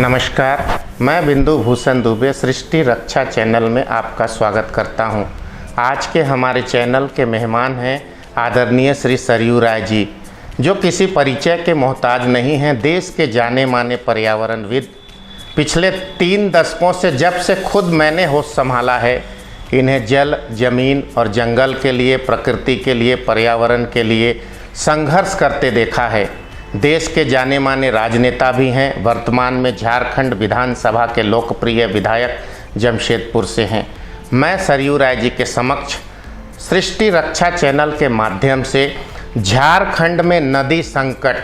नमस्कार, मैं बिंदु भूषण दुबे सृष्टि रक्षा चैनल में आपका स्वागत करता हूं। आज के हमारे चैनल के मेहमान हैं आदरणीय श्री सरयू राय जी, जो किसी परिचय के मोहताज नहीं हैं। देश के जाने माने पर्यावरणविद। पिछले 3 दशकों से जब से खुद मैंने होश संभाला है, इन्हें जल, जमीन और जंगल के लिए, प्रकृति के लिए, पर्यावरण के लिए संघर्ष करते देखा है। देश के जाने माने राजनेता भी हैं। वर्तमान में झारखंड विधानसभा के लोकप्रिय विधायक जमशेदपुर से हैं। मैं सरयू राय जी के समक्ष सृष्टि रक्षा चैनल के माध्यम से झारखंड में नदी संकट,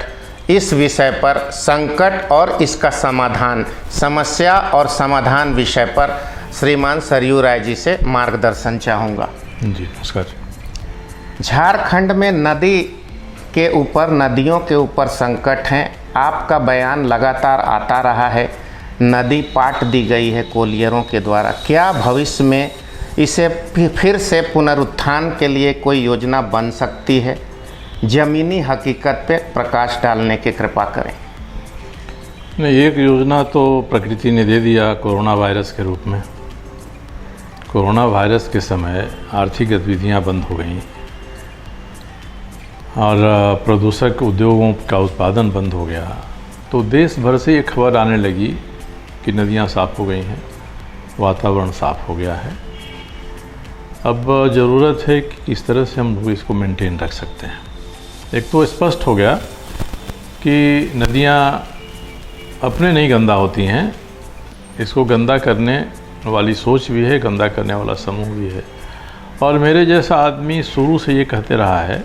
इस विषय पर संकट और इसका समाधान, समस्या और समाधान विषय पर श्रीमान सरयू राय जी से मार्गदर्शन चाहूँगा। जी नमस्कार। झारखंड में नदियों के ऊपर संकट हैं। आपका बयान लगातार आता रहा है, नदी पाट दी गई है कोलियरों के द्वारा। क्या भविष्य में इसे फिर से पुनरुत्थान के लिए कोई योजना बन सकती है? ज़मीनी हकीकत पे प्रकाश डालने की कृपा करें। नहीं, एक योजना तो प्रकृति ने दे दिया कोरोना वायरस के रूप में। कोरोना वायरस के समय आर्थिक गतिविधियां बंद हो गईं और प्रदूषक उद्योगों का उत्पादन बंद हो गया, तो देश भर से ये खबर आने लगी कि नदियां साफ़ हो गई हैं, वातावरण साफ़ हो गया है। अब ज़रूरत है कि किस तरह से हम लोग इसको मेंटेन रख सकते हैं। एक तो स्पष्ट हो गया कि नदियां अपने नहीं गंदा होती हैं, इसको गंदा करने वाली सोच भी है, गंदा करने वाला समूह भी है। और मेरे जैसा आदमी शुरू से ये कहते रहा है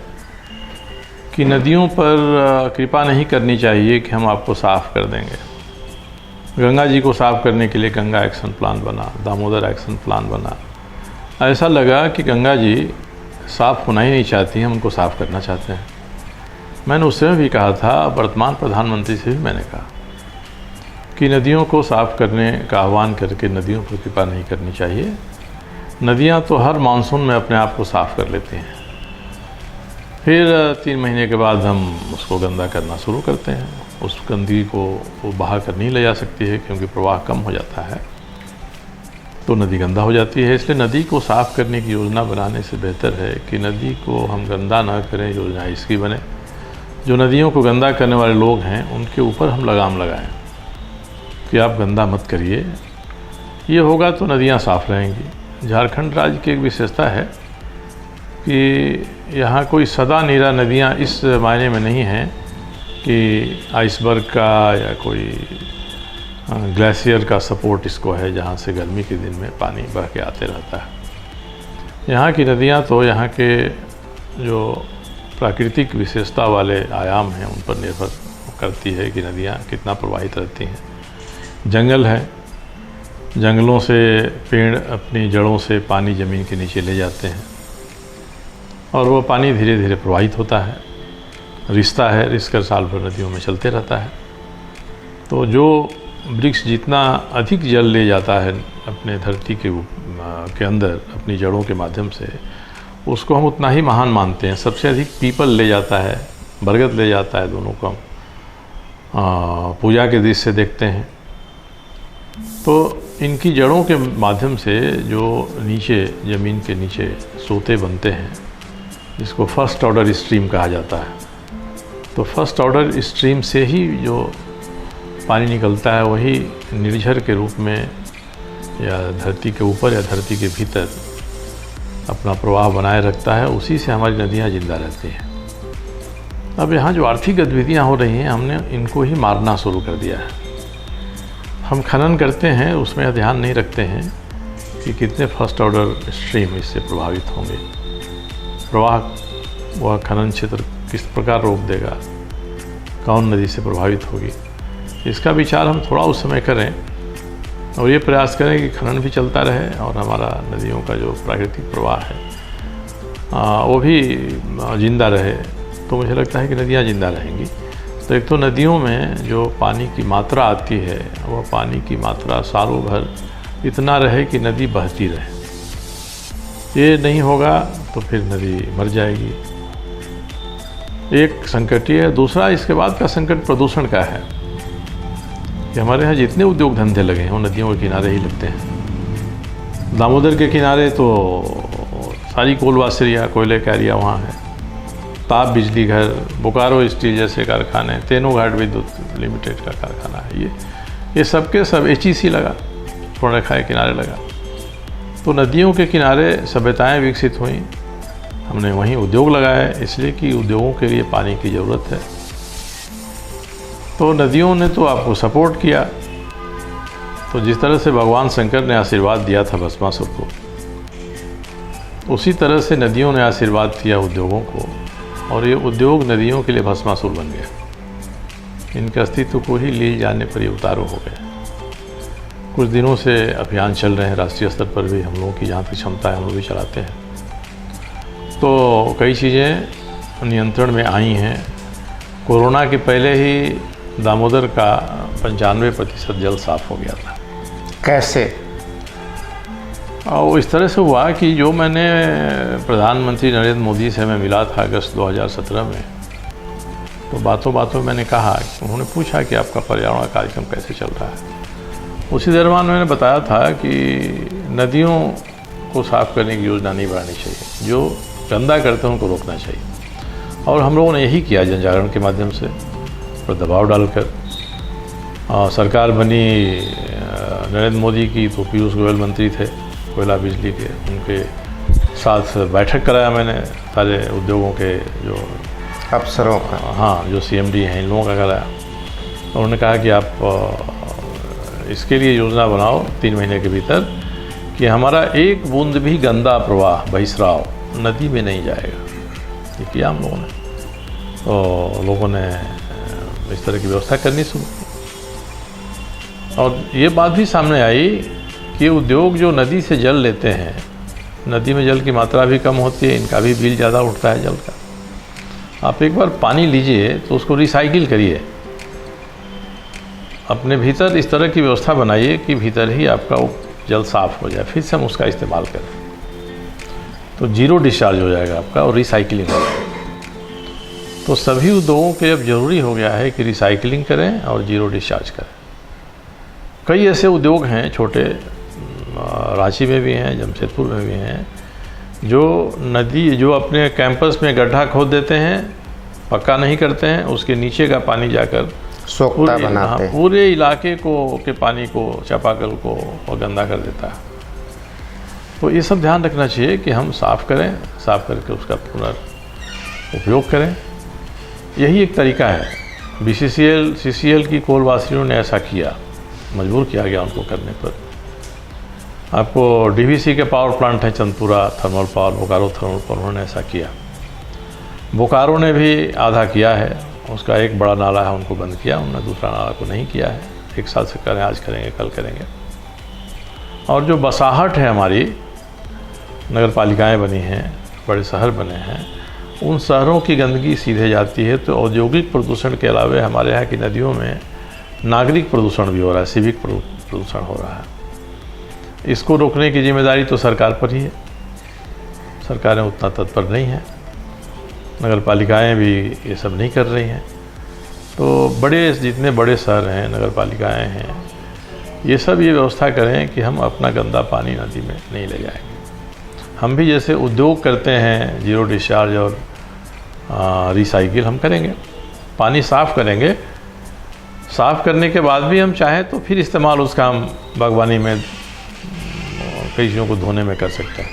कि नदियों पर कृपा नहीं करनी चाहिए कि हम आपको साफ़ कर देंगे। गंगा जी को साफ़ करने के लिए गंगा एक्शन प्लान बना, दामोदर एक्शन प्लान बना। ऐसा लगा कि गंगा जी साफ़ होना ही नहीं चाहती, हम उनको साफ़ करना चाहते हैं। मैंने उस समय भी कहा था, वर्तमान प्रधानमंत्री से भी मैंने कहा कि नदियों को साफ़ करने का आह्वान करके नदियों पर कृपा नहीं करनी चाहिए। नदियाँ तो हर मानसून में अपने आप को साफ़ कर लेती हैं, फिर 3 महीने के बाद हम उसको गंदा करना शुरू करते हैं। उस गंदगी को वो बहा कर नहीं ले जा सकती है, क्योंकि प्रवाह कम हो जाता है तो नदी गंदा हो जाती है। इसलिए नदी को साफ़ करने की योजना बनाने से बेहतर है कि नदी को हम गंदा ना करें, योजना इसकी बने। जो नदियों को गंदा करने वाले लोग हैं उनके ऊपर हम लगाम लगाएं कि आप गंदा मत करिए। ये होगा तो नदियाँ साफ़ रहेंगी। झारखंड राज्य की एक विशेषता है कि यहाँ कोई सदा नीरा नदियाँ इस मायने में नहीं हैं कि आइसबर्ग का या कोई ग्लेशियर का सपोर्ट इसको है, जहाँ से गर्मी के दिन में पानी बह के आते रहता है। यहाँ की नदियाँ तो यहाँ के जो प्राकृतिक विशेषता वाले आयाम हैं उन पर निर्भर करती है कि नदियाँ कितना प्रवाहित रहती हैं। जंगल है, जंगलों से पेड़ अपनी जड़ों से पानी ज़मीन के नीचे ले जाते हैं और वो पानी धीरे धीरे प्रवाहित होता है, रिश्ता है, रिस कर साल भर नदियों में चलते रहता है। तो जो वृक्ष जितना अधिक जल ले जाता है अपने धरती के अंदर अपनी जड़ों के माध्यम से, उसको हम उतना ही महान मानते हैं। सबसे अधिक पीपल ले जाता है, बरगद ले जाता है, दोनों को हम पूजा के दृष्टि से देखते हैं। तो इनकी जड़ों के माध्यम से जो नीचे ज़मीन के नीचे सोते बनते हैं, जिसको फर्स्ट ऑर्डर स्ट्रीम कहा जाता है, तो फर्स्ट ऑर्डर स्ट्रीम से ही जो पानी निकलता है वही निर्झर के रूप में या धरती के ऊपर या धरती के भीतर अपना प्रवाह बनाए रखता है। उसी से हमारी नदियाँ जिंदा रहती हैं। अब यहाँ जो आर्थिक गतिविधियाँ हो रही हैं, हमने इनको ही मारना शुरू कर दिया है। हम खनन करते हैं, उसमें ध्यान नहीं रखते हैं कि कितने फर्स्ट ऑर्डर स्ट्रीम इससे प्रभावित होंगे। प्रवाह वह खनन क्षेत्र किस प्रकार रोक देगा, कौन नदी से प्रभावित होगी, इसका विचार हम थोड़ा उस समय करें और ये प्रयास करें कि खनन भी चलता रहे और हमारा नदियों का जो प्राकृतिक प्रवाह है वो भी जिंदा रहे। तो मुझे लगता है कि नदियाँ जिंदा रहेंगी। तो एक तो नदियों में जो पानी की मात्रा आती है, वह पानी की मात्रा सालों भर इतना रहे कि नदी बहती रहे। ये नहीं होगा तो फिर नदी मर जाएगी। एक संकट ये है। दूसरा, इसके बाद का संकट प्रदूषण का है। कि हमारे यहाँ जितने उद्योग धंधे लगे हैं वो नदियों के किनारे ही लगते हैं। दामोदर के किनारे तो सारी कोलवासरिया, कोयले का एरिया वहाँ है, ताप बिजली घर, बोकारो स्टील जैसे कारखाने, तेनो घाट विद्युत लिमिटेड का कारखाना है। ये सब के सब HEC लगा, स्वर्णरेखा के किनारे लगा। तो नदियों के किनारे सभ्यताएं विकसित हुई, हमने वहीं उद्योग लगाए, इसलिए कि उद्योगों के लिए पानी की ज़रूरत है। तो नदियों ने तो आपको सपोर्ट किया। तो जिस तरह से भगवान शंकर ने आशीर्वाद दिया था भस्मासुर को, उसी तरह से नदियों ने आशीर्वाद दिया उद्योगों को, और ये उद्योग नदियों के लिए भस्मासुर बन गया। इनके अस्तित्व को ही लील जाने पर ये उतारू हो गए। कुछ दिनों से अभियान चल रहे हैं राष्ट्रीय स्तर पर भी, हम लोगों की जहाँ तक क्षमता है हम लोग भी चलाते हैं। तो कई चीज़ें नियंत्रण में आई हैं। कोरोना के पहले ही दामोदर का 95% जल साफ़ हो गया था। कैसे? और इस तरह से हुआ कि जो मैंने प्रधानमंत्री नरेंद्र मोदी से मैं मिला था अगस्त 2017 में, तो बातों बातों मैंने कहा, उन्होंने पूछा कि आपका पर्यावरण कार्यक्रम कैसे चल रहा है। उसी दरम्यान मैंने बताया था कि नदियों को साफ़ करने की योजना नहीं बढ़ानी चाहिए, जो गंदा करते हैं उनको रोकना चाहिए। और हम लोगों ने यही किया जन जागरण के माध्यम से, पर दबाव डालकर। सरकार बनी नरेंद्र मोदी की, तो पीयूष गोयल मंत्री थे कोयला बिजली के, उनके साथ बैठक कराया मैंने सारे उद्योगों के जो अफसरों का, हाँ, जो CMD हैं, इन लोगों का कराया। तो उन्होंने कहा कि आप इसके लिए योजना बनाओ 3 महीने के भीतर कि हमारा एक बूंद भी गंदा प्रवाह, बहिस्राव नदी में नहीं जाएगा। ये किया हम लोगों ने। तो लोगों ने इस तरह की व्यवस्था करनी शुरू की। और ये बात भी सामने आई कि उद्योग जो नदी से जल लेते हैं, नदी में जल की मात्रा भी कम होती है, इनका भी बिल ज़्यादा उठता है जल का। आप एक बार पानी लीजिए तो उसको रिसाइकिल करिए, अपने भीतर इस तरह की व्यवस्था बनाइए कि भीतर ही आपका वो जल साफ़ हो जाए, फिर से हम उसका इस्तेमाल करें, तो जीरो डिस्चार्ज हो जाएगा आपका और रिसाइकिलिंग हो जाएगा। तो सभी उद्योगों के अब ज़रूरी हो गया है कि रिसाइकिलिंग करें और जीरो डिस्चार्ज करें। कई ऐसे उद्योग हैं छोटे, रांची में भी हैं, जमशेदपुर में भी हैं, जो अपने कैंपस में गड्ढा खोद देते हैं, पक्का नहीं करते हैं, उसके नीचे का पानी जाकर सोखता बनाते हैं, पूरे इलाके के पानी को, चापाकल को और गंदा कर देता है। तो ये सब ध्यान रखना चाहिए कि हम साफ़ करें, साफ़ करके उसका पुनर्उपयोग करें। यही एक तरीका है। BCCL CCL की कोलवासियों ने ऐसा किया, मजबूर किया गया उनको करने पर। आपको DVC के पावर प्लांट हैं, Chandpura thermal power, Bokaro thermal power, उन्होंने ऐसा किया। बोकारो ने भी आधा किया है, उसका एक बड़ा नाला है उनको बंद किया, उन्होंने दूसरा नाला को नहीं किया है। 1 साल से करें, आज करेंगे, कल करेंगे। और जो बसाहट है हमारी, नगर पालिकाएँ बनी हैं, बड़े शहर बने हैं, उन शहरों की गंदगी सीधे जाती है। तो औद्योगिक प्रदूषण के अलावा हमारे यहाँ की नदियों में नागरिक प्रदूषण भी हो रहा है, सिविक प्रदूषण हो रहा है। इसको रोकने की जिम्मेदारी तो सरकार पर ही है। सरकारें उतना तत्पर नहीं हैं, नगर पालिकाएँ भी ये सब नहीं कर रही हैं। तो जितने बड़े शहर हैं, नगर पालिकाएँ हैं, ये सब ये व्यवस्था करें कि हम अपना गंदा पानी नदी में नहीं ले जाएंगे। हम भी जैसे उद्योग करते हैं, जीरो डिस्चार्ज और रिसाइकिल हम करेंगे, पानी साफ़ करेंगे। साफ़ करने के बाद भी हम चाहें तो फिर इस्तेमाल उसका हम बागवानी में, कई चीज़ों को धोने में कर सकते हैं।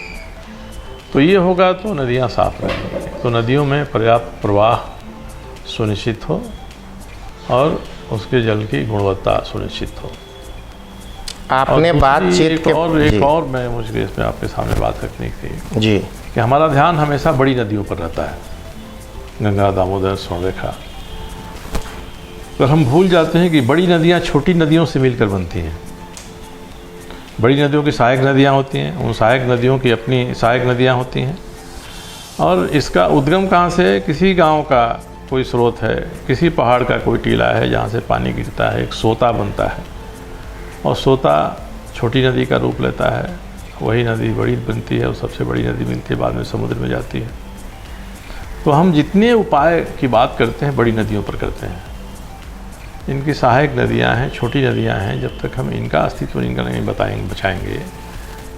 तो ये होगा तो नदियाँ साफ़ रहेंगी, तो नदियों में पर्याप्त प्रवाह सुनिश्चित हो और उसके जल की गुणवत्ता सुनिश्चित हो। आपने बातचीत के एक और मैं मुझे इसमें आपके सामने बात रखनी थी जी, कि हमारा ध्यान हमेशा बड़ी नदियों पर रहता है, गंगा, दामोदर, स्वर्णरेखा। पर हम भूल जाते हैं कि बड़ी नदियाँ छोटी नदियों से मिलकर बनती हैं। बड़ी नदियों की सहायक नदियाँ होती हैं, उन सहायक नदियों की अपनी सहायक नदियाँ होती हैं। और इसका उद्गम कहाँ से? किसी गांव का कोई स्रोत है, किसी पहाड़ का कोई टीला है जहाँ से पानी गिरता है, एक सोता बनता है, और सोता छोटी नदी का रूप लेता है। वही नदी बड़ी बनती है और सबसे बड़ी नदी मिलती है, बाद में समुद्र में जाती है। तो हम जितने उपाय की बात करते हैं बड़ी नदियों पर करते हैं। इनकी सहायक नदियाँ हैं, छोटी नदियाँ हैं, जब तक हम इनका अस्तित्व इनका नहीं बचाएंगे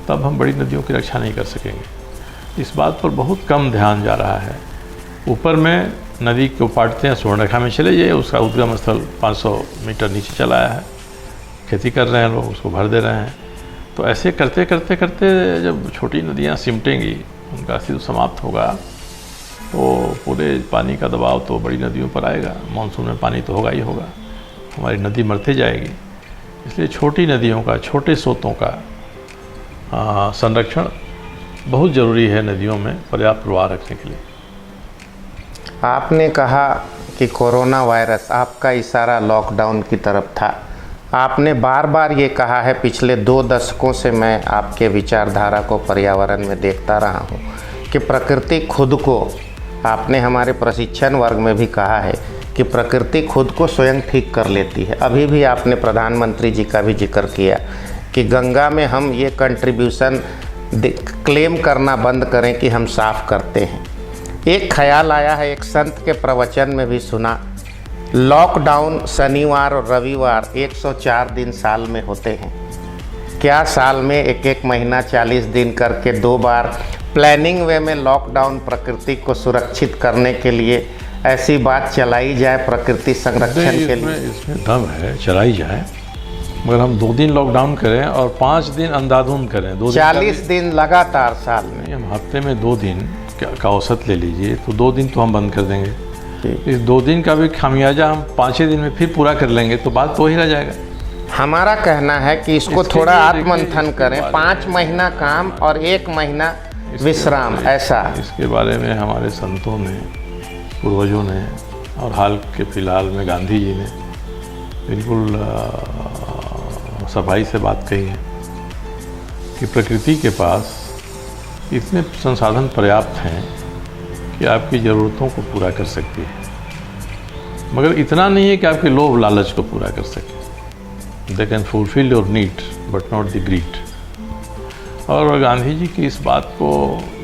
तब हम बड़ी नदियों की रक्षा नहीं कर सकेंगे। इस बात पर बहुत कम ध्यान जा रहा है। ऊपर में नदी को पाटते हैं, सुवर्णरेखा में चले जाइए, उसका उद्गम स्थल 500 मीटर नीचे चला आया है, खेती कर रहे हैं लोग, उसको भर दे रहे हैं। तो ऐसे करते करते करते जब छोटी नदियाँ सिमटेंगी, उनका अस्तित्व समाप्त होगा, तो पूरे पानी का दबाव तो बड़ी नदियों पर आएगा। मानसून में पानी तो होगा ही होगा, हमारी नदी मरते जाएगी। इसलिए छोटी नदियों का, छोटे स्रोतों का संरक्षण बहुत ज़रूरी है, नदियों में पर्याप्त प्रवाह रखने के लिए। आपने कहा कि कोरोना वायरस, आपका इशारा लॉकडाउन की तरफ था। आपने बार बार ये कहा है, पिछले 2 दशकों से मैं आपके विचारधारा को पर्यावरण में देखता रहा हूँ कि प्रकृति खुद को, आपने हमारे प्रशिक्षण वर्ग में भी कहा है कि प्रकृति खुद को स्वयं ठीक कर लेती है। अभी भी आपने प्रधानमंत्री जी का भी जिक्र किया कि गंगा में हम ये कंट्रीब्यूशन क्लेम करना बंद करें कि हम साफ़ करते हैं। एक ख्याल आया है, एक संत के प्रवचन में भी सुना, लॉकडाउन शनिवार और रविवार 104 दिन साल में होते हैं। क्या साल में एक महीना 40 दिन करके 2 बार प्लानिंग वे में लॉकडाउन प्रकृति को सुरक्षित करने के लिए ऐसी बात चलाई जाए प्रकृति संरक्षण के लिए? इसमें दम है, चलाई जाए, मगर हम 2 दिन लॉकडाउन करें और 5 दिन अंधाधुंध करें। 40 दिन लगातार साल में, हम हफ्ते में 2 दिन का औसत ले लीजिए, तो 2 दिन तो हम बंद कर देंगे। इस 2 दिन का भी खामियाजा हम 5 दिन में फिर पूरा कर लेंगे, तो बात तो वही रह जाएगा। हमारा कहना है कि इसको थोड़ा आत्ममंथन करें, 5 महीना काम और 1 महीना विश्राम, ऐसा। इसके बारे में हमारे संतों ने, पूर्वजों ने, और हाल के फिलहाल में गांधी जी ने बिल्कुल सफाई से बात कही है कि प्रकृति के पास इतने संसाधन पर्याप्त हैं कि आपकी ज़रूरतों को पूरा कर सकती है, मगर इतना नहीं है कि आपके लोभ लालच को पूरा कर सके। They can fulfill your need but not the greed. और गांधी जी की इस बात को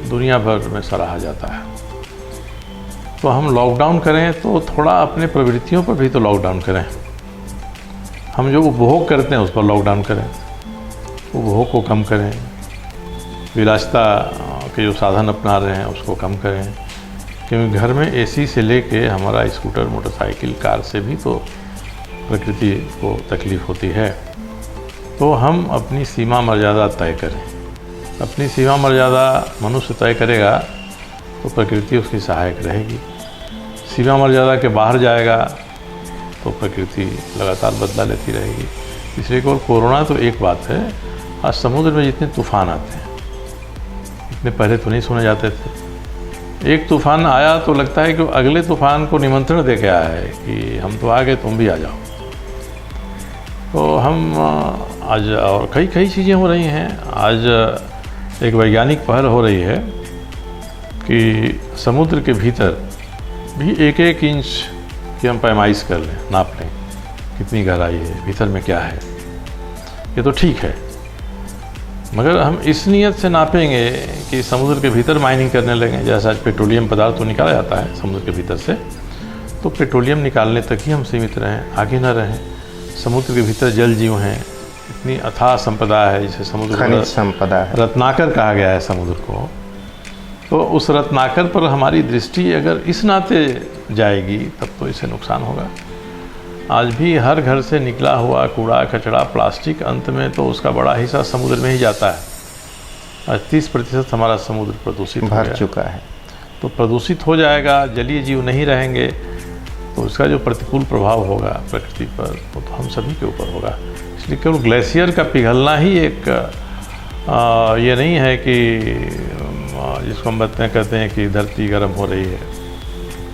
दुनिया भर में सराहा जाता है। तो हम लॉकडाउन करें तो थोड़ा अपने प्रवृत्तियों पर भी तो लॉकडाउन करें। हम जो उपभोग करते हैं उस पर लॉकडाउन करें, उपभोग को कम करें, विलासिता के जो साधन अपना रहे हैं उसको कम करें, क्योंकि घर में एसी से लेके हमारा स्कूटर, मोटरसाइकिल, कार से भी तो प्रकृति को तकलीफ़ होती है। तो हम अपनी सीमा मर्यादा तय करें। अपनी सीमा मर्यादा मनुष्य तय करेगा तो प्रकृति उसकी सहायक रहेगी। सीमा मर्यादा के बाहर जाएगा तो प्रकृति लगातार बदला लेती रहेगी। इसलिए केवल कोरोना तो एक बात है, आज समुद्र में जितने तूफान आते हैं, इतने पहले तो नहीं सुने जाते थे। एक तूफान आया तो लगता है कि अगले तूफान को निमंत्रण दे के आया है कि हम तो आ गए, तुम भी आ जाओ। तो हम आज, और कई चीज़ें हो रही हैं। आज एक वैज्ञानिक पहल हो रही है कि समुद्र के भीतर भी 1-1 इंच की हम पैमाइश कर लें, नाप लें कितनी गहराई है, भीतर में क्या है। ये तो ठीक है, मगर हम इस नियत से नापेंगे कि समुद्र के भीतर माइनिंग करने लगें। जैसा आज पेट्रोलियम पदार्थ तो निकाला जाता है समुद्र के भीतर से, तो पेट्रोलियम निकालने तक ही हम सीमित रहें, आगे ना रहें। समुद्र के भीतर जल जीव हैं, इतनी अथाह संपदा है, जिसे समुद्र खनिज संपदा है, रत्नाकर कहा गया है समुद्र को। तो उस रत्नाकर पर हमारी दृष्टि अगर इस नाते जाएगी तब तो इससे नुकसान होगा। आज भी हर घर से निकला हुआ कूड़ा कचरा, प्लास्टिक, अंत में तो उसका बड़ा हिस्सा समुद्र में ही जाता है। आज 30% हमारा समुद्र प्रदूषित भर चुका है। तो प्रदूषित हो जाएगा, जलीय जीव नहीं रहेंगे, तो उसका जो प्रतिकूल प्रभाव होगा प्रकृति पर वो तो हम सभी के ऊपर होगा। इसलिए केवल ग्लेशियर का पिघलना ही एक ये नहीं है कि जिसको हम कहते हैं कि धरती गर्म हो रही है,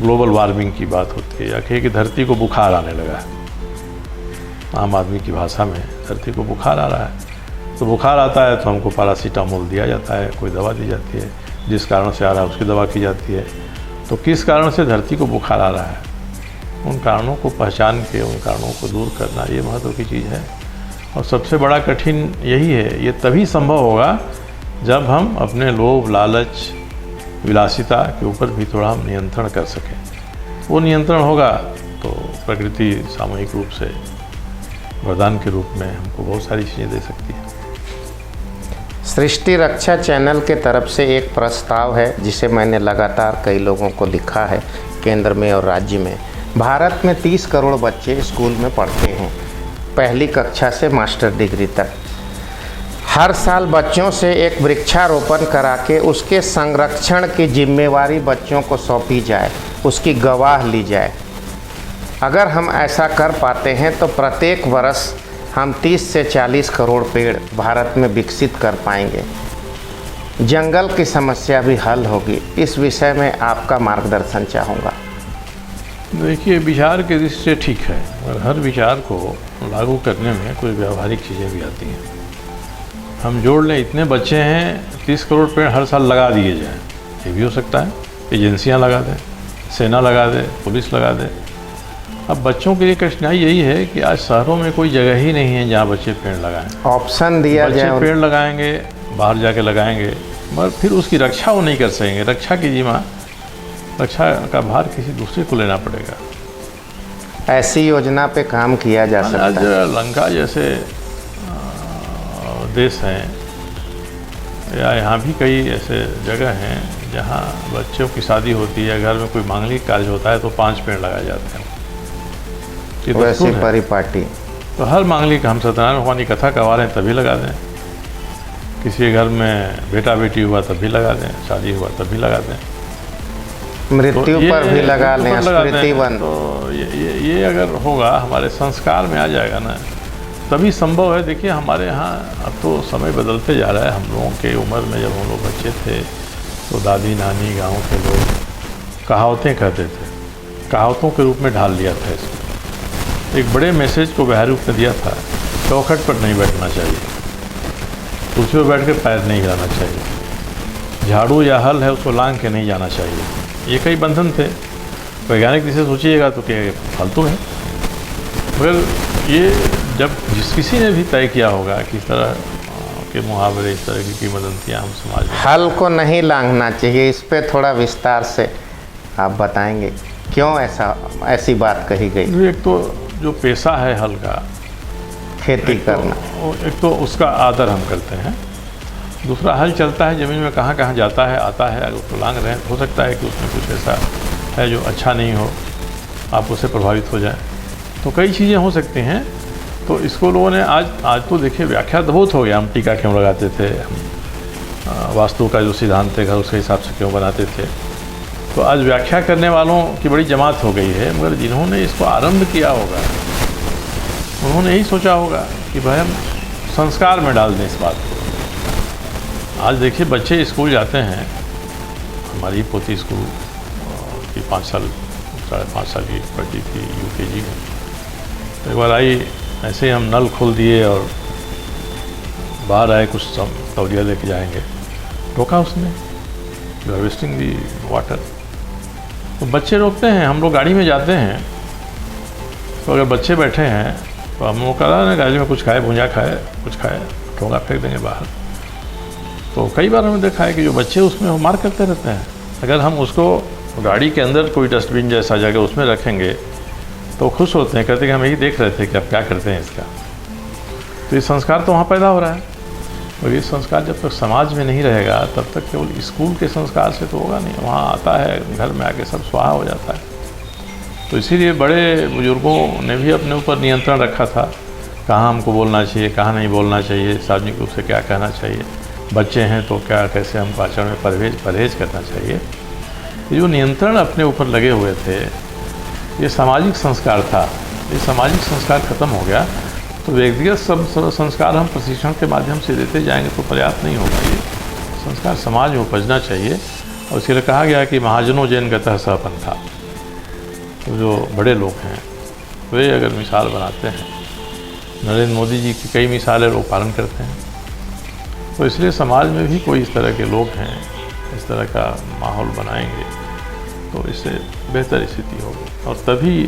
ग्लोबल वार्मिंग की बात होती है, या कहे कि धरती को बुखार आने लगा है। आम आदमी की भाषा में धरती को बुखार आ रहा है। तो बुखार आता है तो हमको पैरासीटामोल दिया जाता है, कोई दवा दी जाती है, जिस कारण से आ रहा है उसकी दवा की जाती है। तो किस कारण से धरती को बुखार आ रहा है, उन कारणों को पहचान के उन कारणों को दूर करना ये महत्व की चीज़ है। और सबसे बड़ा कठिन यही है, ये तभी संभव होगा जब हम अपने लोभ लालच विलासिता के ऊपर भी थोड़ा हम नियंत्रण कर सकें। वो नियंत्रण होगा तो प्रकृति सामूहिक रूप से वरदान के रूप में हमको बहुत सारी चीज़ें दे सकती है। सृष्टि रक्षा चैनल के तरफ से एक प्रस्ताव है जिसे मैंने लगातार कई लोगों को दिखा है, केंद्र में और राज्य में। भारत में 30 करोड़ बच्चे स्कूल में पढ़ते हैं, पहली कक्षा से मास्टर डिग्री तक। हर साल बच्चों से एक वृक्षारोपण करा के उसके संरक्षण की जिम्मेवारी बच्चों को सौंपी जाए, उसकी गवाह ली जाए। अगर हम ऐसा कर पाते हैं तो प्रत्येक वर्ष हम 30 से 40 करोड़ पेड़ भारत में विकसित कर पाएंगे। जंगल की समस्या भी हल होगी। इस विषय में आपका मार्गदर्शन चाहूँगा। देखिए, विचार के दृष्टि से ठीक है, और हर विचार को लागू करने में कोई व्यावहारिक चीज़ें भी आती हैं। हम जोड़ लें, इतने बच्चे हैं, 30 करोड़ पेड़ हर साल लगा दिए जाएं, ये भी हो सकता है। एजेंसियां लगा दें, सेना लगा दे, पुलिस लगा दे। अब बच्चों के लिए कठिनाई यही है कि आज शहरों में कोई जगह ही नहीं है जहाँ बच्चे पेड़ लगाएं। ऑप्शन दिया जाए, बच्चे पेड़ लगाएंगे, बाहर जाके लगाएंगे, मगर फिर उसकी रक्षा वो नहीं कर सकेंगे। रक्षा की जिम्मा, रक्षा का भार किसी दूसरे को लेना पड़ेगा। ऐसी योजना पे काम किया जा सकता आज है। लंका जैसे देश हैं, या यहाँ भी कई ऐसे जगह हैं जहाँ बच्चों की शादी होती है, घर में कोई मांगलिक कार्य होता है तो 5 पेड़ लगाए जाते हैं। वैसे परिपाटी तो हर मांगलिक, हम सत्यनारायण भगवान की कथा करवा रहे हैं तभी लगा दें, किसी के घर में बेटा बेटी हुआ तभी लगा दें, शादी हुआ तभी लगा दें, मृत्यु तो पर भी लगा लें, स्मृतिवन। तो ये अगर होगा, हमारे संस्कार में आ जाएगा ना, तभी संभव है। देखिए, हमारे यहाँ अब तो समय बदलते जा रहा है। हम लोगों के उम्र में जब हम लोग बच्चे थे तो दादी नानी गांव के लोग कहावतें कहते थे, कहावतों के रूप में ढाल लिया था इसको। एक बड़े मैसेज को बाहरी रूप में दिया था, चौखट पर नहीं बैठना चाहिए, कुर्सी पर बैठ कर पैर नहीं हिलाना चाहिए, झाड़ू या हल है उसको लांग के नहीं जाना चाहिए। ये कई बंधन थे। वैज्ञानिक जिसे सोचिएगा तो क्या फालतू है, मगर ये जब किसी ने भी तय किया होगा कि इस तरह के मुहावरे, इस तरह की किंवदंतियाँ हम समाज में, हल को नहीं लांघना चाहिए, इस पे थोड़ा विस्तार से आप बताएंगे क्यों ऐसी बात कही गई? एक तो जो पेशा है हल का, खेती करना, एक तो उसका आदर हम करते हैं। दूसरा, हल चलता है ज़मीन में, कहाँ कहाँ जाता है आता है, अगर उसको लांघ रहे हैं, हो सकता है कि उसमें कुछ ऐसा है जो अच्छा नहीं हो, आप उससे प्रभावित हो जाए, तो कई चीज़ें हो सकती हैं। तो इसको लोगों ने आज तो देखिए व्याख्या तो बहुत हो गया। हम टीका क्यों लगाते थे, हम वास्तु का जो सिद्धांत है उसके हिसाब से क्यों बनाते थे, तो आज व्याख्या करने वालों की बड़ी जमात हो गई है। मगर जिन्होंने इसको आरंभ किया होगा, उन्होंने यही सोचा होगा कि भाई हम संस्कार में डाल दें इस बात को। आज देखिए, बच्चे स्कूल जाते हैं, हमारी पोती स्कूल की 5 साल 5.5 साल की पढ़ती थी, UKG में। तो एक बार आई, ऐसे ही हम नल खोल दिए और बाहर आए, कुछ तौलिया लेके जाएंगे, रोका उसने, you are wasting the water. तो बच्चे रोकते हैं, हम लोग गाड़ी में जाते हैं, तो अगर बच्चे बैठे हैं तो हम लोग कहा ना, गाड़ी में कुछ खाए, भुंजा खाए, कुछ खाए, ठोंगा फेंक देंगे बाहर। तो कई बार हमने देखा है कि जो बच्चे उसमें मार करते रहते हैं। अगर हम उसको गाड़ी के अंदर कोई डस्टबिन जैसा जगह उसमें रखेंगे तो खुश होते हैं, कहते हैं कि हम यही देख रहे थे कि आप क्या करते हैं इसका। तो ये संस्कार तो वहाँ पैदा हो रहा है, और ये संस्कार जब तक समाज में नहीं रहेगा तब तक केवल स्कूल के संस्कार से तो होगा नहीं। वहाँ आता है, घर में आके सब स्वाहा हो जाता है। तो इसीलिए बड़े बुजुर्गों ने भी अपने ऊपर नियंत्रण रखा था, कहाँ हमको बोलना चाहिए, कहाँ नहीं बोलना चाहिए, सार्वजनिक रूप से क्या कहना चाहिए, बच्चे हैं तो क्या, कैसे हमको आचरण में परहेज करना चाहिए। ये जो नियंत्रण अपने ऊपर लगे हुए थे, ये सामाजिक संस्कार था। ये सामाजिक संस्कार खत्म हो गया तो व्यक्तिगत सब संस्कार हम प्रशिक्षण के माध्यम से देते जाएंगे तो पर्याप्त नहीं होगा। ये संस्कार समाज में उपजना चाहिए, और इसके लिए कहा गया कि महाजनों जैन गतः सहपंथा। तो जो बड़े लोग हैं वे अगर मिसाल बनाते हैं, नरेंद्र मोदी जी की कई मिसालें लोग पालन करते हैं, तो इसलिए समाज में भी कोई इस तरह के लोग हैं, इस तरह का माहौल बनाएंगे तो इससे बेहतर स्थिति होगी, और तभी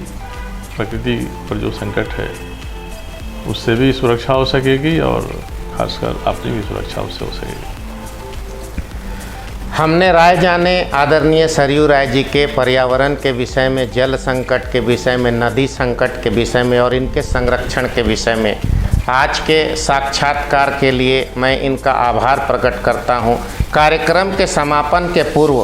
प्रकृति पर जो संकट है उससे भी सुरक्षा हो सकेगी, और खासकर अपनी भी सुरक्षा उससे हो सकेगी। हमने राय जाने आदरणीय सरयू राय जी के पर्यावरण के विषय में, जल संकट के विषय में, नदी संकट के विषय में और इनके संरक्षण के विषय में। आज के साक्षात्कार के लिए मैं इनका आभार प्रकट करता हूं। कार्यक्रम के समापन के पूर्व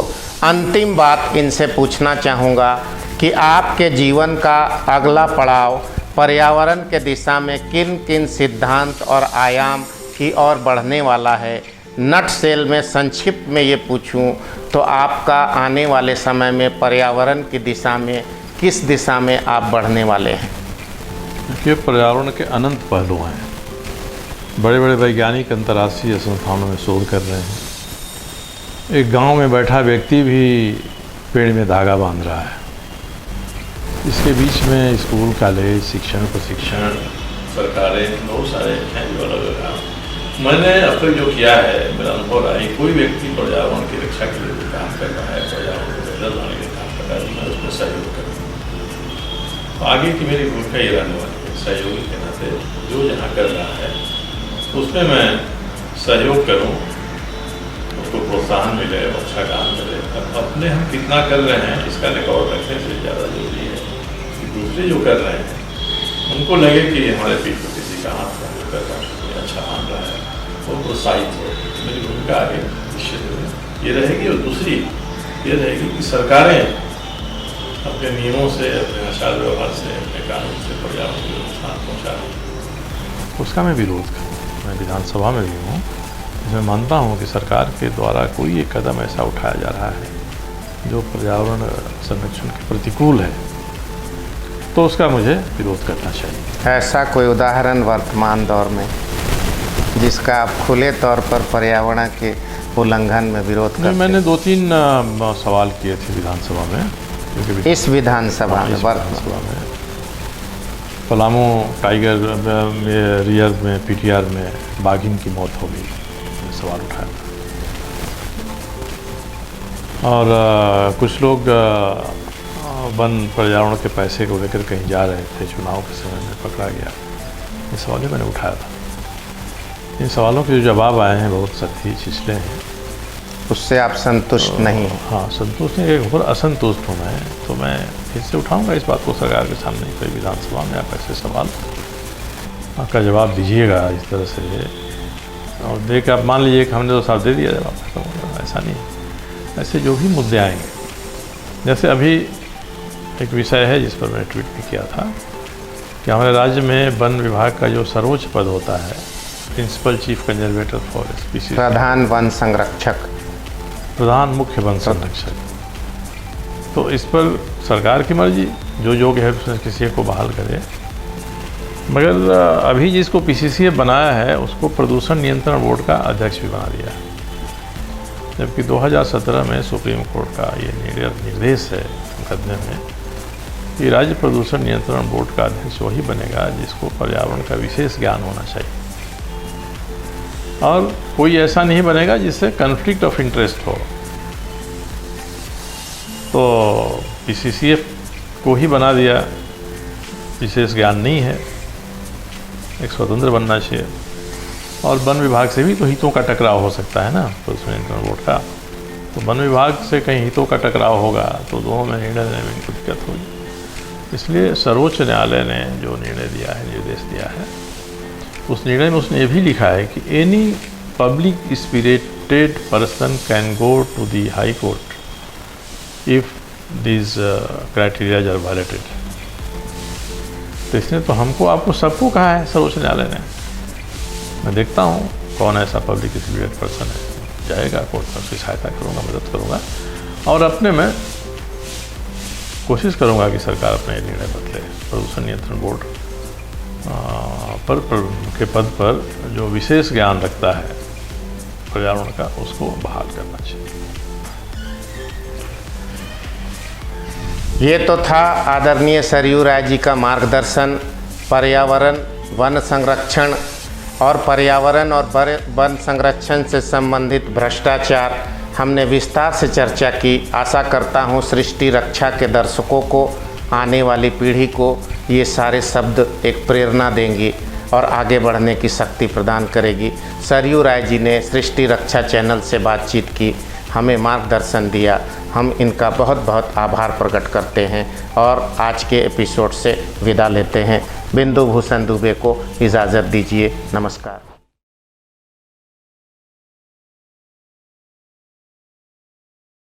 अंतिम बात इनसे पूछना चाहूँगा कि आपके जीवन का अगला पड़ाव पर्यावरण के दिशा में किन किन सिद्धांत और आयाम की ओर बढ़ने वाला है। नट सेल में संक्षिप्त में ये पूछूं तो आपका आने वाले समय में पर्यावरण की दिशा में किस दिशा में आप बढ़ने वाले हैं? देखिए, पर्यावरण के अनंत पहलू हैं। बड़े बड़े वैज्ञानिक अंतर्राष्ट्रीय संस्थानों में शोध कर रहे हैं। एक गांव में बैठा व्यक्ति भी पेड़ में धागा बांध रहा है। इसके बीच में स्कूल, कॉलेज, शिक्षण, प्रशिक्षण, सरकारें बहुत सारे हैं जो अलग अलग। मैंने अब तक जो किया है, मेरा अनुभव रहा है, कोई व्यक्ति पर्यावरण की रक्षा के लिए जो काम कर रहा है, पर्यावरण को बेहतर बनाने के काम कर रहा है, तो मैं उसमें सहयोग करूँगा। तो आगे की मेरी भूमिका ये रहने वाली है, सहयोगी के नाते जो जहाँ कर रहा है उसमें मैं सहयोग करूँ, उसको प्रोत्साहन मिले, अच्छा काम मिले। अब अपने हम कितना कर रहे हैं इसका रिकॉर्ड रखने से ज़्यादा जरूरी है कि दूसरे जो कर रहे हैं उनको लगे कि हमारे पीठ पर किसी का हाथ कर रहा है, अच्छा मान रहा है, वो प्रोत्साहित हो। मेरी भूमिका आगे निश्चित ये रहेगी। और दूसरी ये रहेगी कि सरकारें अपने नियमों से, अपने आचार व्यवहार से, अपने कानून से पर्यावरण को नुकसान पहुँचा रही है, उसका मैं विरोध करूँ। मैं विधानसभा में भी हूँ, इसमें मानता हूँ कि सरकार के द्वारा कोई एक कदम ऐसा उठाया जा रहा है जो पर्यावरण संरक्षण के प्रतिकूल है, तो उसका मुझे विरोध करना चाहिए। ऐसा कोई उदाहरण वर्तमान दौर में जिसका आप खुले तौर पर पर्यावरण के उल्लंघन में विरोध करते? मैंने 2-3 सवाल किए थे विधानसभा में, क्योंकि इस विधानसभा में पलामू टाइगर रिजर्व में, पीटीआर में बाघिन की मौत हो गई, सवाल उठाया था। और कुछ लोग वन पर्यावरण के पैसे को लेकर कहीं जा रहे थे, चुनाव के समय में पकड़ा गया। ये सवाल ही मैंने उठाया था। इन सवालों के जो जवाब आए हैं बहुत सख्ती छिछले हैं। उससे आप संतुष्ट नहीं हैं? हाँ, संतुष्ट नहीं, एक और असंतुष्ट हूँ मैं। तो मैं फिर से उठाऊँगा इस बात को सरकार के सामने, कोई विधानसभा में आप ऐसे सवाल का जवाब दीजिएगा इस तरह से, और दे के आप मान लीजिए कि हमने तो साथ दे दिया जवाब। ऐसा नहीं है। ऐसे जो भी मुद्दे आएंगे, जैसे अभी एक विषय है जिस पर मैंने ट्वीट भी किया था कि हमारे राज्य में वन विभाग का जो सर्वोच्च पद होता है, principal chief conservator for species, प्रधान वन संरक्षक, प्रधान मुख्य वन संरक्षक, तो इस पर सरकार की मर्जी, जो योग्य है उसमें किसी को बहाल करे। मगर अभी जिसको पीसीसीए बनाया है उसको प्रदूषण नियंत्रण बोर्ड का अध्यक्ष भी बना दिया है, जबकि 2017 में सुप्रीम कोर्ट का ये निर्देश है मुकदमे में कि राज्य प्रदूषण नियंत्रण बोर्ड का अध्यक्ष वही बनेगा जिसको पर्यावरण का विशेष ज्ञान होना चाहिए, और कोई ऐसा नहीं बनेगा जिससे कन्फ्लिक्ट ऑफ इंटरेस्ट हो। तो पीसीसीए को ही बना दिया, विशेष ज्ञान नहीं है, एक स्वतंत्र बनना चाहिए। और वन विभाग से भी तो हितों का टकराव हो सकता है ना, प्रदूषण नियंत्रण बोर्ड का। तो वन विभाग से कहीं हितों का टकराव होगा तो दोनों में निर्णय लेने में इनको दिक्कत होगी। इसलिए सर्वोच्च न्यायालय ने जो निर्णय दिया है, निर्देश दिया है, उस निर्णय में उसने ये भी लिखा है कि any public spirited person can go to the high court if this criterias are violated. तो इसने तो हमको, आपको, सबको कहा है सर्वोच्च न्यायालय ने। मैं देखता हूँ कौन ऐसा पब्लिक स्पिरिटेड पर्सन है, जाएगा कोर्ट में, उसकी सहायता करूँगा, मदद करूँगा, और अपने में कोशिश करूँगा कि सरकार अपने निर्णय बदले। प्रदूषण नियंत्रण बोर्ड के पद पर जो विशेष ज्ञान रखता है पर्यावरण का, उसको बहाल करना चाहिए। ये तो था आदरणीय सरयू राय जी का मार्गदर्शन। पर्यावरण, वन संरक्षण और पर्यावरण और वन संरक्षण से संबंधित भ्रष्टाचार हमने विस्तार से चर्चा की। आशा करता हूँ सृष्टि रक्षा के दर्शकों को, आने वाली पीढ़ी को ये सारे शब्द एक प्रेरणा देंगी और आगे बढ़ने की शक्ति प्रदान करेगी। सरयू राय जी ने सृष्टि रक्षा चैनल से बातचीत की। हमें मार्गदर्शन दिया। हम इनका बहुत बहुत आभार प्रकट करते हैं और आज के एपिसोड से विदा लेते हैं। बिंदु भूषण दुबे को इजाज़त दीजिए। नमस्कार।